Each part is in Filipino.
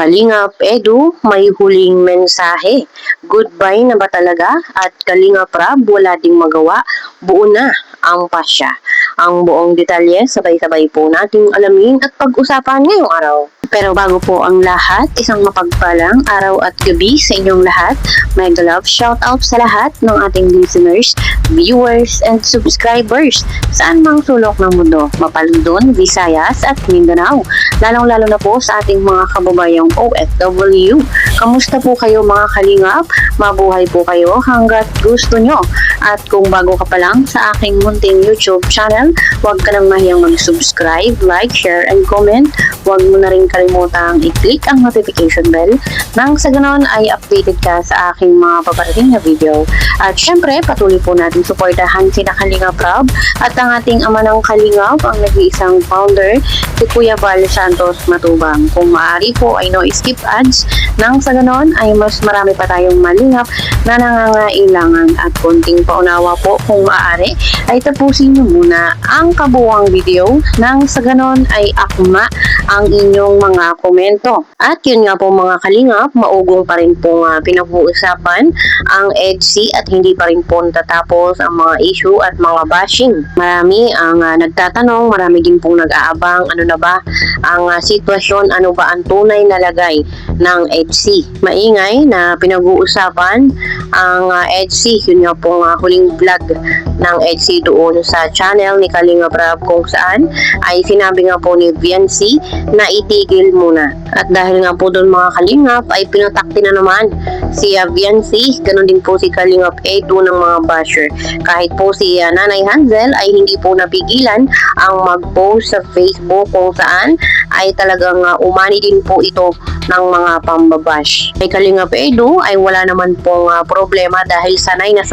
Kalingap Edu, may huling mensahe. Goodbye na ba talaga? At Kalingap Rab, wala ding magawa. Buo na ang pasya. Ang buong detalye, sabay-sabay po nating alamin at pag-usapan ngayong araw. Pero bago po ang lahat, isang mapagpalang araw at gabi sa inyong lahat. Mega love shoutout sa lahat ng ating listeners, viewers, and subscribers saan mang sulok ng mundo, Mapalundon, Visayas at Mindanao. Lalong-lalo na po sa ating mga kababayang OFW. Kamusta po kayo mga kalingap? Mabuhay po kayo hanggat gusto nyo. At kung bago ka pa lang sa aking munting YouTube channel, huwag ka nang mahiyang mag-subscribe, like, share, and comment. Huwag mo na rin kalimutang i-click ang notification bell nang sa ganon ay updated ka sa aking mga paparating na video. At syempre, patuloy po natin suportahan sina Kalingap Rab at ang ating ama ng Kalingap, ang nag-iisang founder, si Kuya Val Santos Matubang. Kung maaari po ay no skip ads nang sa ganon ay mas marami pa tayong malingap na nangangailangan at konting paunawa po kung maaari ay tapusin nyo muna ang kabuuang video nang sa ganon ay akma ang inyong mga komento. At yun nga po mga kalingap, maugong pa rin po pinag-uusapan ang EDSI at hindi pa rin po natatapos ang mga issue at mga bashing. Marami ang nagtatanong, marami din pong nag-aabang ano na ba ang sitwasyon, ano ba ang tunay na lagay ng EDSI. Maingay na pinag-uusapan ang EDSI, yun nga pong huling vlog ng EDSI doon sa channel ni Kalingap Rab kung saan ay sinabi nga po ni Viancy na itigil muna. At dahil nga po doon mga kalingap ay pinatakti na naman si Viancy, ganun din po si Kalingap Edu ng mga basher. Kahit po si Nanay Hansel ay hindi po napigilan ang mag-post sa Facebook kung saan ay talagang umani din po ito ng mga pambabash. Kay Kalingap Edu ay wala naman pong problema dahil sanay na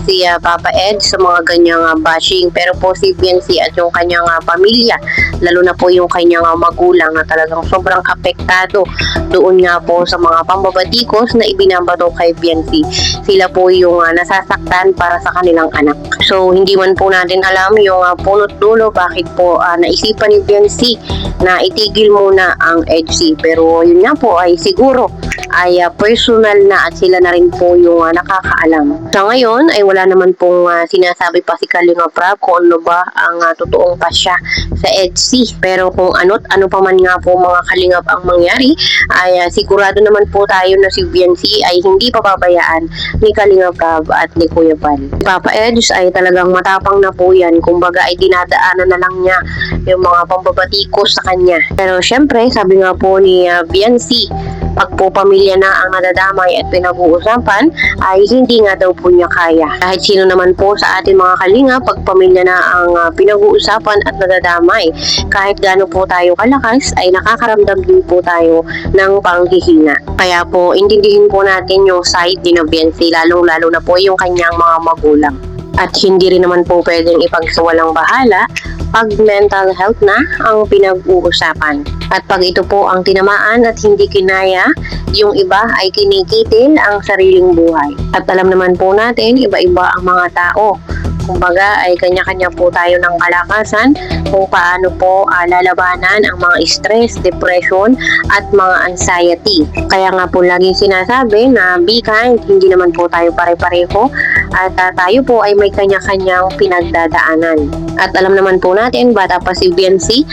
si Papa Ed sa mga ganyang bashing. Pero po si Viancy at yung kanyang pamilya, lalo na po yung kanyang magulang na talagang sobrang apektado doon nga po sa mga pambabatikos na ibinabato kay Viancy. Sila po yung nasasaktan para sa kanilang anak. So hindi man po natin alam yung punot dulo bakit po naisipan ni Viancy na itigil muna ang EDSI. Pero yun nga po ay siguro ay personal na at sila na rin po yung nakakaalam. Sa ngayon ay wala naman pong sinasabi pa si Kalingap Rab kung ano ba ang totoong pasya sa EDSI. Pero kung ano't ano pa man nga po mga kalingap ang mangyari, ay sigurado naman po tayo na si Viancy ay hindi pababayaan ni Kalingap Rab at ni Kuya Val. Si Papa Eds ay talagang matapang na po yan. Kumbaga ay dinadaanan na lang niya yung mga pambabatikos sa kanya. Pero syempre, sabi nga po ni Viancy, pag po pamilya na ang nadadamay at pinag-uusapan ay hindi nga daw po niya kaya. Kahit sino naman po sa ating mga kalinga, pag pamilya na ang pinag-uusapan at nadadamay, kahit gaano po tayo kalakas ay nakakaramdam din po tayo ng panghihina. Kaya po intindihin po natin yung side ni Viancy, lalong-lalo na po yung kanyang mga magulang. At hindi rin naman po pwedeng ipagsawalang bahala pag mental health na ang pinag-uusapan. At pag ito po ang tinamaan at hindi kinaya, yung iba ay kinikitil ang sariling buhay. At alam naman po natin, iba-iba ang mga tao. Kumbaga ay kanya-kanya po tayo ng kalakasan kung paano po lalabanan ang mga stress, depression at mga anxiety. Kaya nga po laging sinasabi na be kind, hindi naman po tayo pare-pareho at tayo po ay may kanya-kanyang pinagdadaanan. At alam naman po natin, bata pa si Viancy,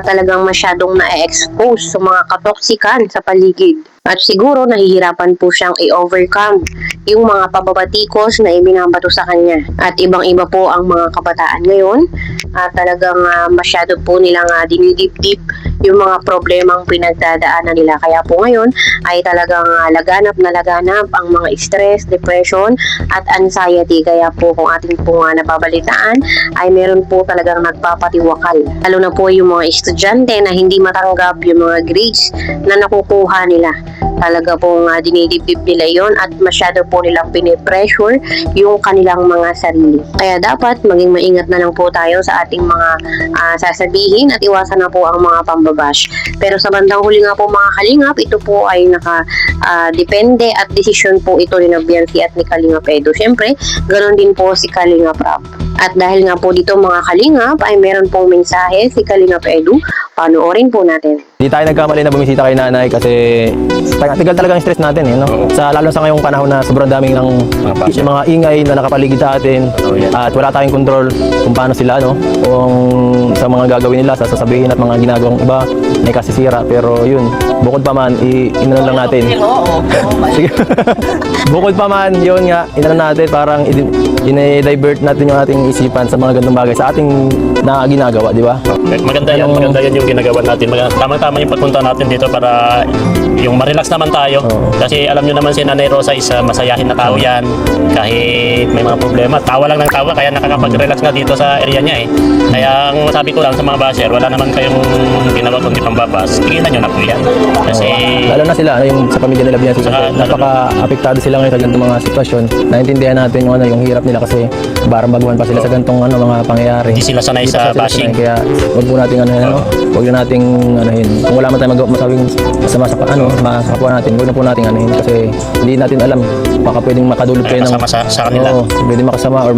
talagang masyadong na-expose sa mga katoksikan sa paligid. At siguro nahihirapan po siyang i-overcome yung mga pababatikos na ibinabato sa kanya. At ibang-iba po ang mga kabataan ngayon. Talagang masyado po nilang dinidip-dip yung mga problemang pinagdadaanan nila. Kaya po ngayon ay talagang laganap na laganap ang mga stress, depression at anxiety. Kaya po kung ating po nababalitaan ay meron po talagang nagpapatiwakal. Lalo na po yung mga estudyante na hindi matanggap yung mga grades na nakukuha nila. Talaga pong dinidip-dip nila yon at masyado po nilang pinipressure yung kanilang mga sarili. Kaya dapat maging maingat na lang po tayo sa ating mga sasabihin at iwasan na po ang mga pambabash. Pero sa bandang huli nga po mga kalingap, ito po ay depende at desisyon po ito ni Viancy at ni Kalingap Edu. Siyempre, ganoon din po si Kalingap Rab. At dahil nga po dito mga kalingap ay meron pong mensahe si Kalingap Edu, panoorin po natin. Hindi tayo nagkamali na bumisita kay nanay kasi tigal talaga ang stress natin eh, no? Lalo sa ngayong panahon na sobrang daming ng mga ingay na nakapaligid sa atin at wala tayong control kung paano sila, no? Kung sa mga gagawin nila, sa sasabihin at mga ginagawang iba may kasisira. Pero yun, bukod pa man, inanon lang natin. Sige. Bukod pa man, yun nga, inanon natin, parang i-divert natin yung ating isipan sa mga gandang bagay sa ating na ginagawa, di ba? Maganda yan yung ginagawa natin. Tama-tama yung pagpunta natin dito para yung ma-relax naman tayo. Kasi alam nyo naman si Nanay Rosa is masayahin na tao yan. Kahit may mga problema, tawa lang ng tawa, kaya nakakapag-relax nga dito sa area niya eh. Kaya ang sabi ko lang sa mga basher, wala naman kayong ginawa kundi pambabas, tigilan nyo na po yan. Kasi lalo na sila, yung sa pamilya nila Biansi, napaka-apektado sila ngayon sa ganitong mga sitwasyon. Naintindihan natin yung hirap nila kasi barang baguhan pa sila sa ganitong mga pangyayari. hindi sila sanay sa bashing. Kaya wag po nating wag na nating kung wala man tayong masabing masama sa mga kapwa natin, wag na po nating kasi hindi natin alam, baka pwedeng makadulot kayo ng Masama sa kanila. pwedeng makasama or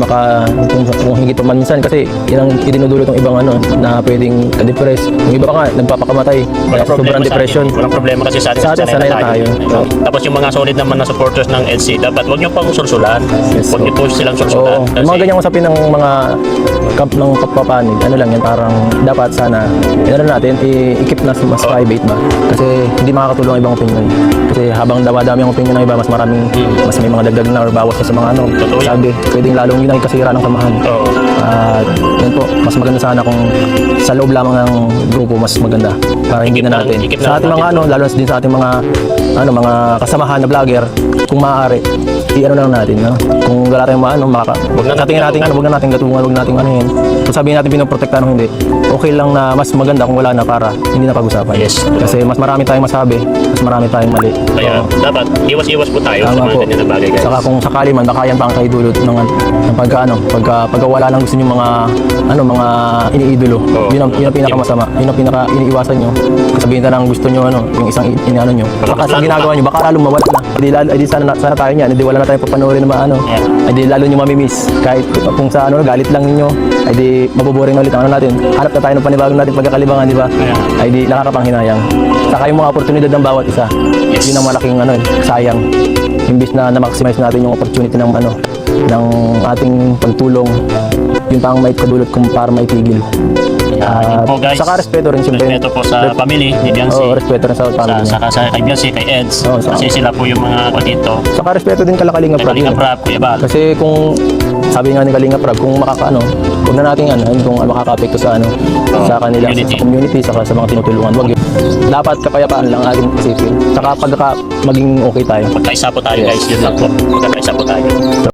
kung higit pa man minsan kasi yan ang idinudulot ng ibang na pwedeng ka-depress. Yung iba pa nga nagpapakamatay kaya sobrang depression. Walang problema kasi sa atin, sanay na tayo. Tapos yung mga solid naman na supporters ng EDSA, dapat wag nyo pang sulsulan. Wag nyo po silang sulsulan. Yung mga ganyang usapin ng mga camp ng kappapanig, lang yan, parang dapat sana natin i-keep na mas private ba, kasi hindi makakatulong ang ibang opinion, kasi habang damadami ang opinion ng iba, mas may mga dagdag na or bawas na sa mga sabi, pwedeng lalong yun ang kasira ng samahan. At yun po, mas maganda sana kung sa loob lamang ng grupo, mas maganda para hindi na natin sa ating mga lalo na din sa ating mga mga kasamahan na vlogger, kung maaari lang natin, kung wala tayong wag na natin gatungan, wag natin kung sabihin natin pinoprotektahan o hindi, okay lang na mas maganda kung wala na para hindi na pag-usapan. Yes. Kasi mas marami tayong masabi, mas marami tayong mali. Kaya dapat iwas-iwas po tayo sa mga ganyan na bagay, guys. Saka kung sakali man, baka yan pa ang kaidulot ng pagka wala lang gusto nyo mga iniidolo. Yun ang pinakamasama, yun ang pinaka-iniiwasan nyo. Sabihin na lang gusto nyo yung isang iniano nyo. Baka sa ginagawa nyo, baka lalong mawala na. Hindi sana tayo niyan, hindi wala na tayo papanoorin na hindi lalo nyo mamimiss. Kahit kung sa galit lang ninyo, ay di maboboring na ulit ang natin. Hanap na tayo ng panibagong natin pagkakalibangan, di ba? Ay di nakakapanghinayang. Saka yung mga oportunidad ng bawat isa. Yun ang malaking sayang. Imbis na na-maximize natin yung opportunity ng ating pagtulong, yun pa ang may kadulot kung para maitigil. Yun po, guys. Saka respeto rin siyempre. Respeto po sa family ni Biansi. Respeto rin sa family. Saka sa kay Biansi, kay Eds. Kasi sila po yung mga dito. Saka respeto din kala Kalinga Prab. Kalinga Prab, Kuya Bal. Kasi kung sabi nga ni Kalinga Prab, kung huwag na natin kung makaka-apekto sa sa kanila, sa community, saka sa mga tinutulungan. Wag yun. Dapat kapayapaan lang ating isipin. Saka maging okay tayo. Magkaisa po tayo, guys. Yun lang po. Magkaisa po tayo. So